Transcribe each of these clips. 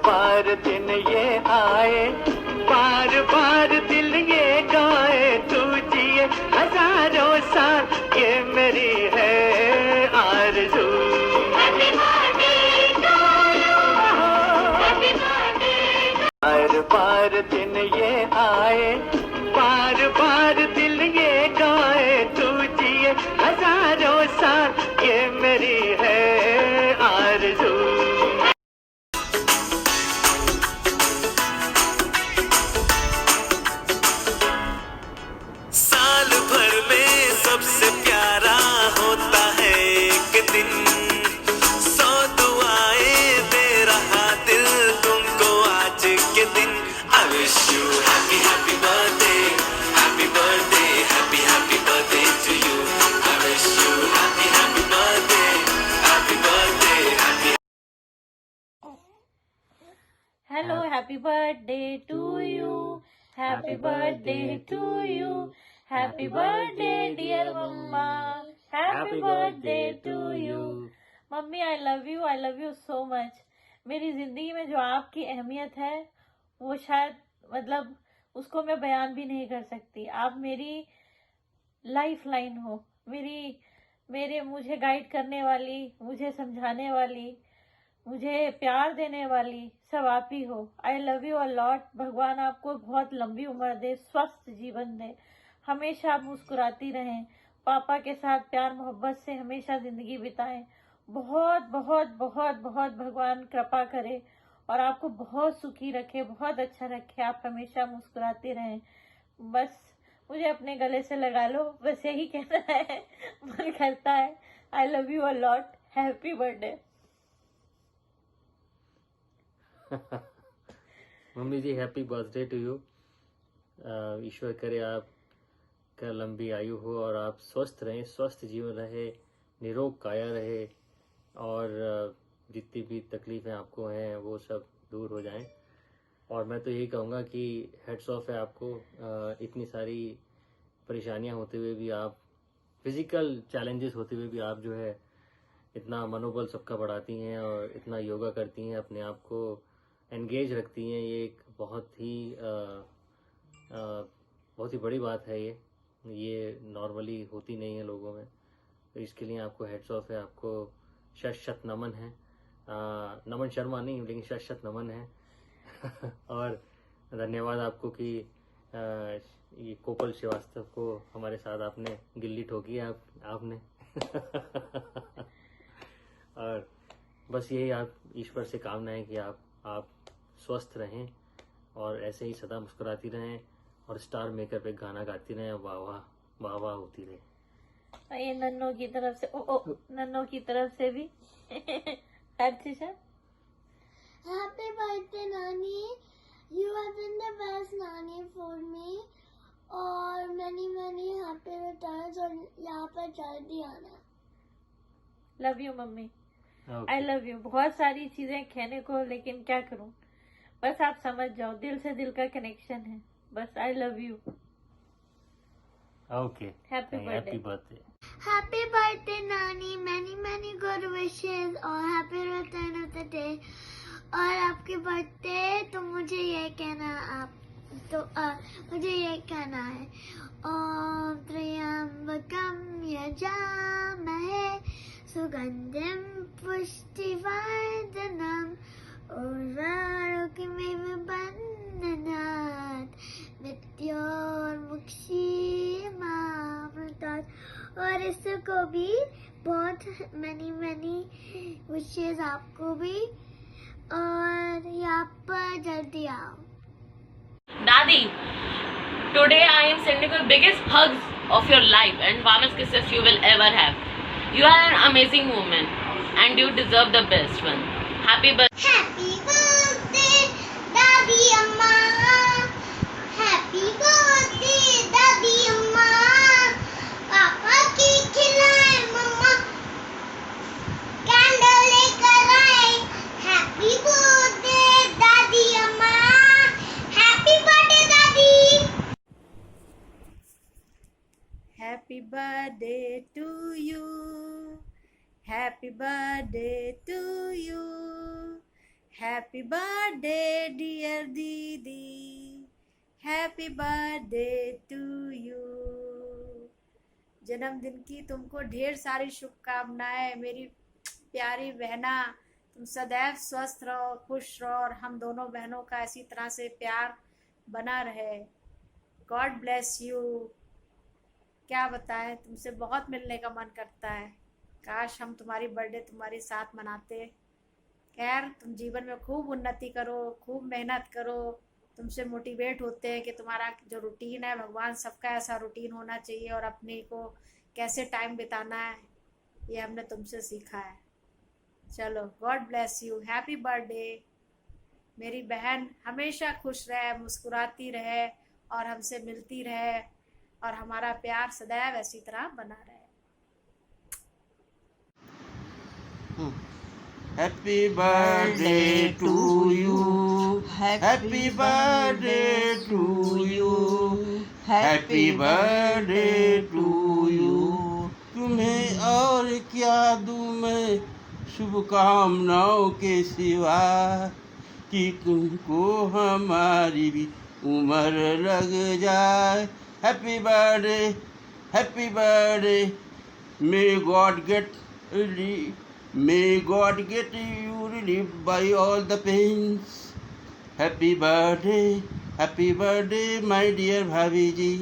बार दिन ये आए, बार बार दिल ये गाए, तू जिए हजारों साल, ये मेरी है आरज़ू। बार बार दिन ये आए, बार बार दिल ये गाए, तू जिए हजारों साल, ये मेरी है आरज़ू। साल भर में सबसे प्यारा होता है एक दिन, 100 दुआएं दे रहा दिल तुमको आज के दिन। I wish you happy happy birthday, happy birthday, happy happy birthday to you. I wish you happy happy birthday, happy birthday, happy. Hello, happy birthday to you. Happy birthday to you. Happy birthday dear mama. Happy birthday to you. Mummy I love you so much. मेरी जिंदगी में जो आपकी अहमियत है वो शायद मतलब उसको मैं बयान भी नहीं कर सकती। आप मेरी लाइफ लाइन हो, मेरे मुझे गाइड करने वाली, मुझे समझाने वाली, मुझे प्यार देने वाली, सब आप ही हो। आई लव यू अ लॉट। भगवान आपको बहुत लंबी उम्र दे, स्वस्थ जीवन दे, हमेशा आप मुस्कुराती रहें, पापा के साथ प्यार मोहब्बत से हमेशा जिंदगी बिताएं। बहुत बहुत बहुत बहुत भगवान कृपा करे और आपको बहुत सुखी रखे, बहुत अच्छा रखे, आप हमेशा मुस्कुराते रहें। बस मुझे अपने गले से लगा लो, बस यही कहना है, मन करता है। I love you a lot. Happy birthday. Mummy ji happy birthday to you. ईश्वर करे आपका लंबी आयु हो और आप स्वस्थ रहें, स्वस्थ जीवन रहे, निरोग काया रहे और जितनी भी तकलीफ़ें आपको हैं वो सब दूर हो जाएं। और मैं तो यही कहूँगा कि हेड्स ऑफ है आपको, इतनी सारी परेशानियां होते हुए भी आप, फिज़िकल चैलेंजेस होते हुए भी आप जो है इतना मनोबल सबका बढ़ाती हैं और इतना योगा करती हैं, अपने आप को एंगेज रखती हैं। ये एक बहुत ही बड़ी बात है। ये नॉर्मली होती नहीं है लोगों में, तो इसके लिए आपको हेड्स ऑफ है, आपको शत शत नमन है। नमन शर्मा नहीं लेकिन शत शत नमन है। और धन्यवाद आपको कि ये कोपल श्रीवास्तव को हमारे साथ आपने गिल्ली ठोकी है आपने। और बस यही आप ईश्वर से कामना है कि आप स्वस्थ रहें और ऐसे ही सदा मुस्कुराती रहें और स्टार मेकर पे गाना गाती रहें, वाह वाह वाह वाह होती रहे। ये नन्नों की तरफ से नन्नों की तरफ से भी अर्चिशा। Happy birthday नानी, you have been the best नानी for me और many happy returns और यहाँ पर जल्दी आना। Love you mummy. I love you. बहुत सारी चीजें कहने को, लेकिन क्या करूं, बस आप समझ जाओ, दिल से दिल का कनेक्शन है, बस। आई love you. Okay, happy birthday. Birthday. Happy birthday नानी, many good wishes और happy return of the day। और आपके बर्थडे तो मुझे ये कहना है ओम त्र्यंबकम यजामहे सुगंधिम पुष्टिवर्धनम उर्वारुकमिव बन्धनात् मृत्योर्मुक्षीयमामृतात्। और इसको भी बहुत many विशेष आपको भी, और यहाँ पर जल्दी आओ। Daddy, today I am sending you the biggest hugs of your life and warmest kisses you will ever have. You are an amazing woman and you deserve the best one. Happy birthday. Happy birthday, Daddy Amma. Happy birthday, Daddy Amma. पापा की खिलाए मम्मा, candle लेकर आए। Happy birthday, Daddy Amma. Happy birthday, Daddy. Happy birthday to you. Happy birthday to you. Happy birthday dear दीदी, happy birthday to you. जन्मदिन की तुमको ढेर सारी शुभकामनाएं मेरी प्यारी बहना। तुम सदैव स्वस्थ रहो, खुश रहो और हम दोनों बहनों का इसी तरह से प्यार बना रहे। God bless you. क्या बताएं, तुमसे बहुत मिलने का मन करता है। काश हम तुम्हारी बर्थडे तुम्हारे साथ मनाते। खैर, तुम जीवन में खूब उन्नति करो, खूब मेहनत करो। तुमसे मोटिवेट होते हैं कि तुम्हारा जो रूटीन है, भगवान सबका ऐसा रूटीन होना चाहिए और अपने को कैसे टाइम बिताना है ये हमने तुमसे सीखा है। चलो, God bless you, happy birthday. मेरी बहन हमेशा खुश रहे, मुस्कुराती रहे और हमसे मिलती रहे और हमारा प्यार सदैव इसी तरह बना रहे। Happy birthday to you. Happy birthday to you. Happy birthday to you. तुम्हें और क्या दूँ मैं शुभकामनाओं के सिवा, कि तुमको हमारी भी उम्र लग जाए। Happy birthday, happy birthday. May God get you relieved by all the pains. Happy birthday, my dear भाभी जी।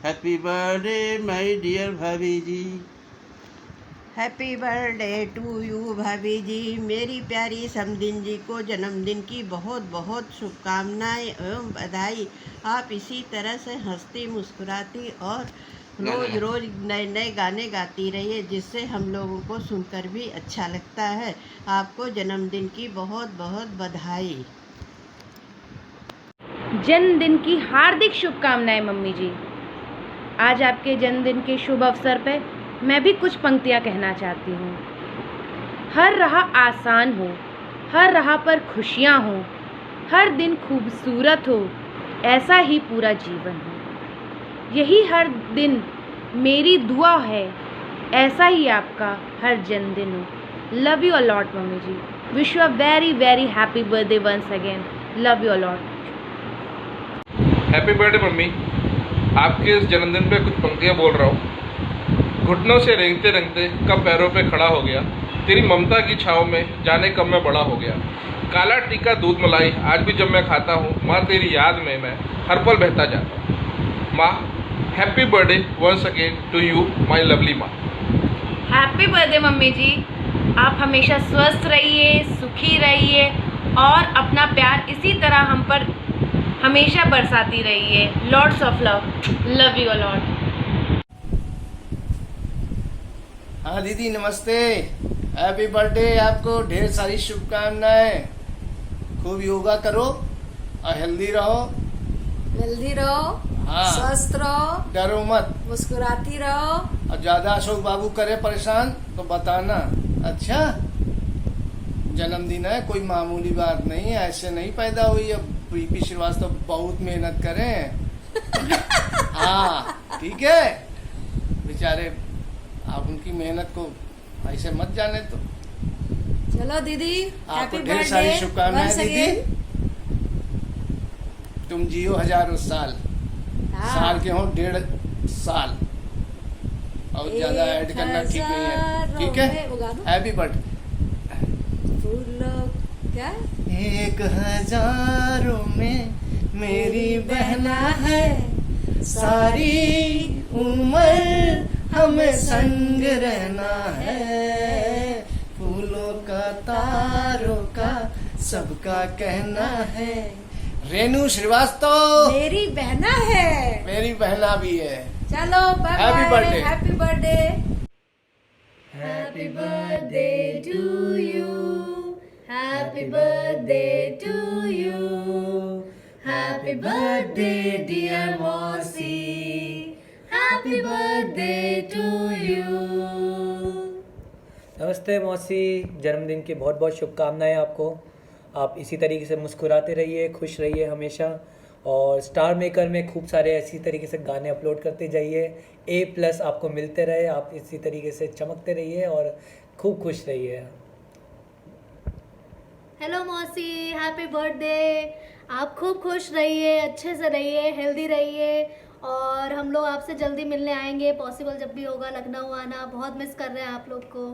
Happy birthday, my dear भाभी जी। हैप्पी बर्थडे टू यू भाभी जी। मेरी प्यारी समदिन जी को जन्मदिन की बहुत बहुत शुभकामनाएं एवं बधाई। आप इसी तरह से हंसती मुस्कुराती और रोज रोज नए नए गाने गाती रहिए, जिससे हम लोगों को सुनकर भी अच्छा लगता है। आपको जन्मदिन की बहुत बहुत बधाई। जन्मदिन की हार्दिक शुभकामनाएं मम्मी जी। आज आपके जन्मदिन के शुभ अवसर पर मैं भी कुछ पंक्तियां कहना चाहती हूँ। हर राह आसान हो, हर राह पर खुशियाँ हो, हर दिन खूबसूरत हो, ऐसा ही पूरा जीवन हो। यही हर दिन मेरी दुआ है, ऐसा ही आपका हर जन्मदिन हो। Love you a lot mummy ji. Wish you a very very happy birthday once again. Love you a lot. Happy birthday mummy. आपके इस जन्मदिन पे कुछ पंक्तियाँ बोल रहा हूँ। घुटनों से रेंगते रेंगते कब पैरों पे खड़ा हो गया, तेरी ममता की छाँव में जाने कब मैं बड़ा हो गया। काला टीका दूध मलाई आज भी जब मैं खाता हूँ, माँ तेरी याद में मैं हर पल बहता जाता हूँ। माँ, happy birthday once again to you my lovely माँ। Happy birthday mummy ji. आप हमेशा स्वस्थ रहिए, सुखी रहिए और अपना प्यार इसी तरह हम पर हमेशा बरसाती रहिए। Lots of love. Love you allot. हाँ दीदी नमस्ते। Happy birthday. आपको ढेर सारी शुभकामनाएं। खूब योगा करो और हेल्दी रहो। हेल्दी रहो, हाँ, स्वस्थ रहो, डरो मत, मुस्कुराती रहो। और ज्यादा अशोक बाबू करे परेशान तो बताना। अच्छा, जन्मदिन है, कोई मामूली बात नहीं है, ऐसे नहीं पैदा हुई। अब प्रीति श्रीवास्तव बहुत मेहनत करें। हाँ ठीक है, बेचारे आप उनकी मेहनत को ऐसे मत जाने। तो चलो दीदी, आपको हैप्पी ढेर सारी बर्थडे शुभकामनाएं once दीदी। again। तुम जियो हजारों साल। हाँ। साल के हो 1.5 साल और ज्यादा ऐड करना ठीक नहीं है। ठीक है, हैप्पी बर्थडे। फूलों क्या 1000 में मेरी बहना है, सारी उम्र हमें संग रहना है। फूलों का तारों का सबका कहना है। रेनू श्रीवास्तव मेरी बहना है। मेरी बहना भी है। चलो bye Happy bye. birthday. Happy birthday. Happy birthday to you. Happy birthday to you. Happy birthday dear मौसी। Happy birthday to you. नमस्ते मौसी। जन्मदिन की बहुत बहुत शुभकामनाएं आपको। आप इसी तरीके से मुस्कुराते रहिए, खुश रहिए हमेशा, और स्टार मेकर में खूब सारे इसी तरीके से गाने अपलोड करते जाइए। A+ आपको मिलते रहे, आप इसी तरीके से चमकते रहिए और खूब खुश रहिए। हेलो मौसी, हैप्पी बर्थडे। आप खूब खुश रहिए, अच्छे से रहिए, हेल्दी रहिए और हम लोग आपसे जल्दी मिलने आएंगे। पॉसिबल जब भी होगा लखनऊ आना, बहुत मिस कर रहे हैं आप लोग को।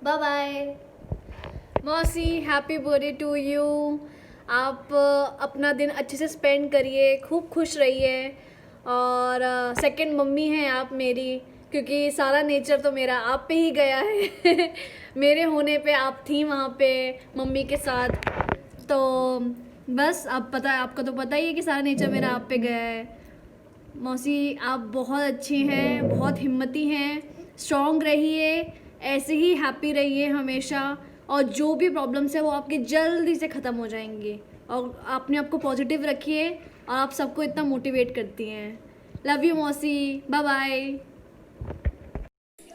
Bye bye. मौसी हैप्पी बर्थडे टू यू। आप अपना दिन अच्छे से स्पेंड करिए, खूब खुश रहिए और सेकंड मम्मी हैं आप मेरी, क्योंकि सारा नेचर तो मेरा आप पे ही गया है मेरे होने पे आप थी वहाँ पे मम्मी के साथ, तो बस अब पता है, आपको तो पता ही है कि सारा नेचर मेरा आप पे गया है। मौसी आप बहुत अच्छी हैं, बहुत हिम्मती हैं, स्ट्रॉन्ग रहिए, ऐसे ही हैप्पी रहिए हमेशा और जो भी प्रॉब्लम्स है वो आपकी जल्दी से ख़त्म हो जाएंगी। और अपने आप को पॉजिटिव रखिए और आप सबको इतना मोटिवेट करती हैं। लव यू मौसी, bye bye.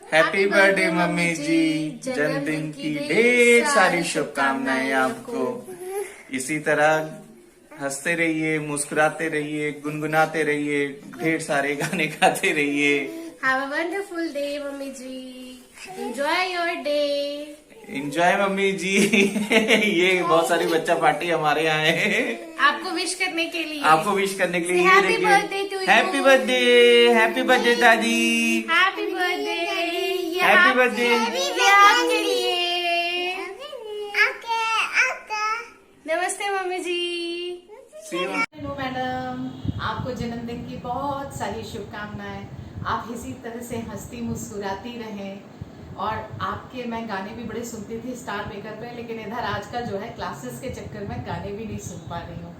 Happy birthday mummy ji, जन्मदिन की ढेर सारी शुभकामनाएं आपको। इसी तरह हंसते रहिए, मुस्कुराते रहिए, गुनगुनाते रहिए, ढेर सारे गाने गाते रहिए। Have a wonderful day mummy ji, enjoy your day. Enjoy mummy ji ये बहुत सारी बच्चा पार्टी हमारे यहाँ है आपको विश करने के लिए, आपको विश करने के लिए। Happy birthday to you. Happy birthday, happy birthday दादी, हैप्पी बर्थडे, हैप्पी बर्थडे। आपके लिए। नमस्ते मम्मी जी। हेलो मैडम, आपको जन्मदिन की बहुत सारी शुभकामनाएं। आप इसी तरह से हंसती मुस्कुराती रहें और आपके मैं गाने भी बड़े सुनती थी स्टार मेकर पे, लेकिन इधर आजकल जो है क्लासेस के चक्कर में गाने भी नहीं सुन पा रही हूँ।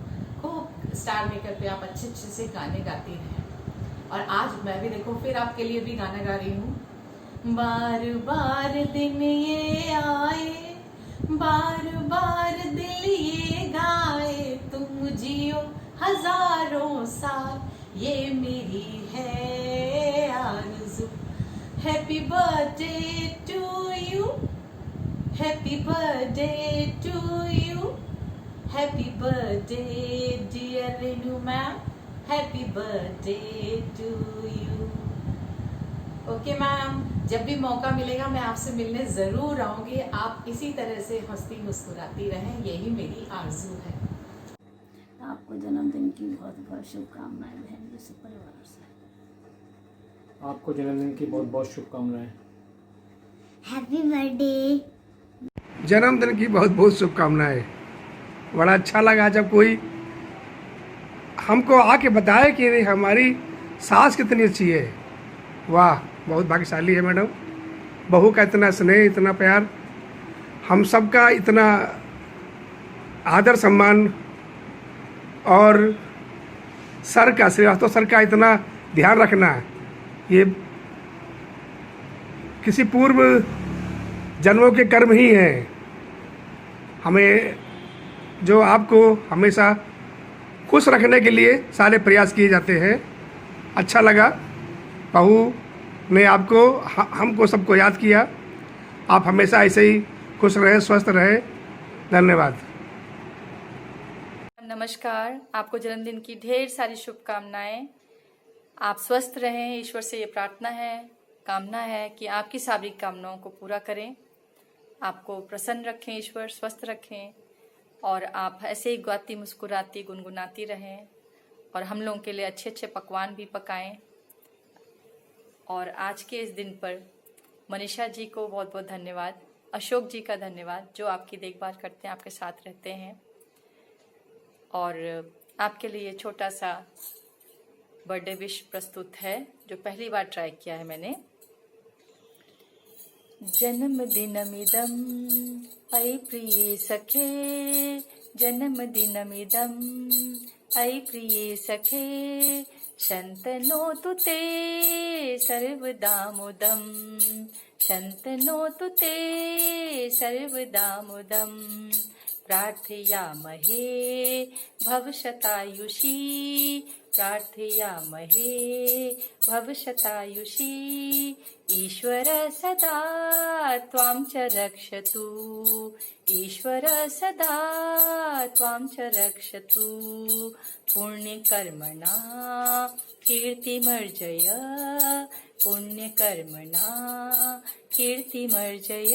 खूब स्टार मेकर पे आप अच्छे अच्छे से गाने गाती रहें और आज मैं भी देखो फिर आपके लिए भी गाना गा रही हूँ। बार बार दिन ये आए, बार बार दिल ये गाए, तुम जियो हजारों साल, ये मेरी है आरज़ू। Happy birthday to you, happy birthday to you, happy birthday dear Renu ma'am, happy birthday to you. Okay ma'am, जब भी मौका मिलेगा मैं आपसे मिलने ज़रूर आऊँगी। आप इसी तरह से हंसती मुस्कुराती रहें, यही मेरी आरज़ू है। आपको जन्मदिन की बहुत बहुत शुभकामनाएं बहन से परिवार से। आपको जन्मदिन की बहुत बहुत शुभकामनाएं। Happy birthday. जन्मदिन की बहुत बहुत शुभकामनाएं। बड़ा अच्छा लगा जब कोई हमको आके बताए कि हमारी सास कितनी अच्छी है। वाह, बहुत भाग्यशाली है मैडम। बहू का इतना स्नेह, इतना प्यार, हम सबका इतना आदर सम्मान और सर का, श्रीवास्तव सर का इतना ध्यान रखना, ये किसी पूर्व जन्मों के कर्म ही हैं। हमें जो आपको हमेशा खुश रखने के लिए सारे प्रयास किए जाते हैं। अच्छा लगा बहू ने आपको, हमको सबको याद किया। आप हमेशा ऐसे ही खुश रहे, स्वस्थ रहे। धन्यवाद। नमस्कार, आपको जन्मदिन की ढेर सारी शुभकामनाएं। आप स्वस्थ रहें, ईश्वर से ये प्रार्थना है, कामना है कि आपकी सारी कामनाओं को पूरा करें। आपको प्रसन्न रखें ईश्वर, स्वस्थ रखें और आप ऐसे ही गाती मुस्कुराती गुनगुनाती रहें और हम लोगों के लिए अच्छे अच्छे पकवान भी पकाएं। और आज के इस दिन पर मनीषा जी को बहुत बहुत धन्यवाद, अशोक जी का धन्यवाद जो आपकी देखभाल करते हैं, आपके साथ रहते हैं। और आपके लिए छोटा सा बर्थडे विश प्रस्तुत है जो पहली बार ट्राई किया है मैंने। जन्मदिनमिदं अयि प्रिये सखे, जन्मदिनमिदं अयि प्रिये सखे, शन्तनोतु ते सर्वदा मुदं, शन्तनोतु ते सर्वदा मुदं। प्रार्थयामहे भवशतायुषी, प्रार्थयामहे भवशतायुषी। ईश्वर सदा त्वां च रक्षतु, ईश्वर सदा त्वां च रक्षतु। पुण्यकर्मणा कीर्तिमर्जय, पुण्यकर्मणा कीर्तिमर्जय।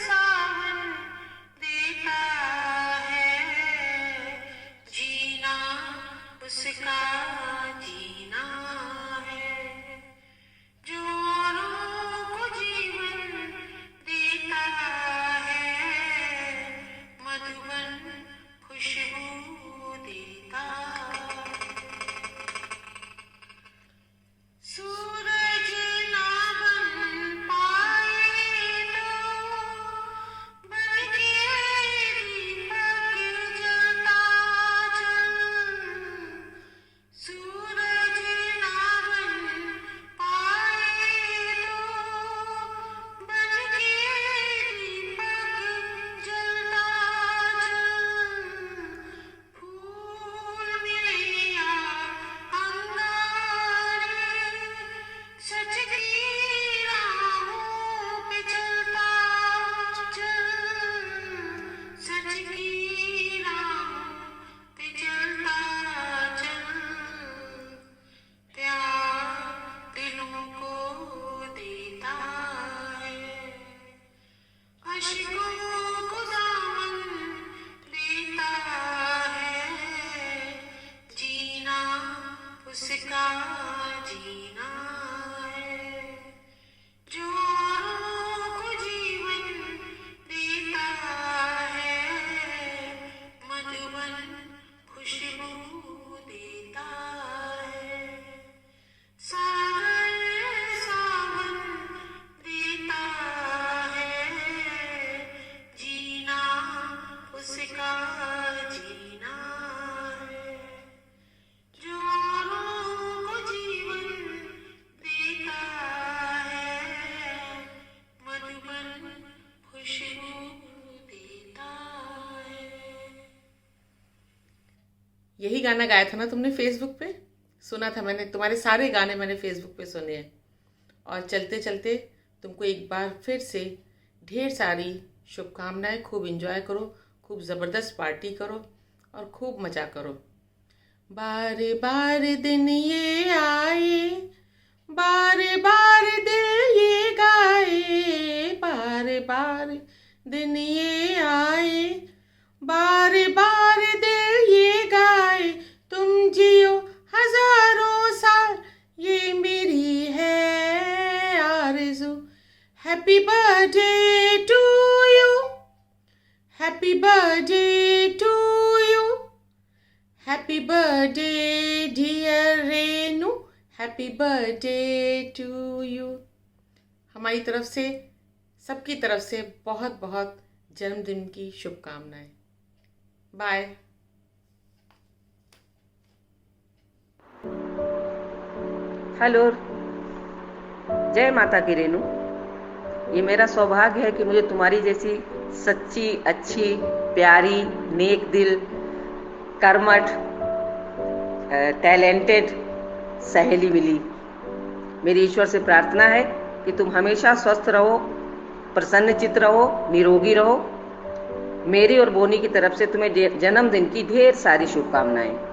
उसका जीना है, जो औरों को जीवन देता है, मधुबन खुशबू देता है, सागर सावन देता है, जीना उसका जीना है, जो औरों को जीवन देता है, मधुबन खुशबू देता है। यही गाना गाया था ना तुमने फेसबुक पे? सुना था मैंने, तुम्हारे सारे गाने मैंने फेसबुक पे सुने हैं। और चलते चलते तुमको एक बार फिर से ढेर सारी शुभकामनाएं। खूब एंजॉय करो, खूब ज़बरदस्त पार्टी करो और खूब मज़ा करो। बार बार दिन ये आए, बार बार दिल ये गाए, बार बार दिन ये आए, बार बार दिल ये गाए, तुम जियो हजारों साल ये मेरी है आरज़ू। Happy birthday to you, happy birthday to you, happy birthday dear Renu, happy birthday to you. हमारी तरफ से, सबकी तरफ से बहुत बहुत जन्मदिन की शुभकामनाएं। बाय। हेलो, जय माता की रेनू। ये मेरा सौभाग्य है कि मुझे तुम्हारी जैसी सच्ची, अच्छी, प्यारी, नेक दिल, कर्मठ, टैलेंटेड सहेली मिली। मेरी ईश्वर से प्रार्थना है कि तुम हमेशा स्वस्थ रहो, प्रसन्नचित्त रहो, निरोगी रहो। मेरी और बोनी की तरफ से तुम्हें जन्मदिन की ढेर सारी शुभकामनाएं।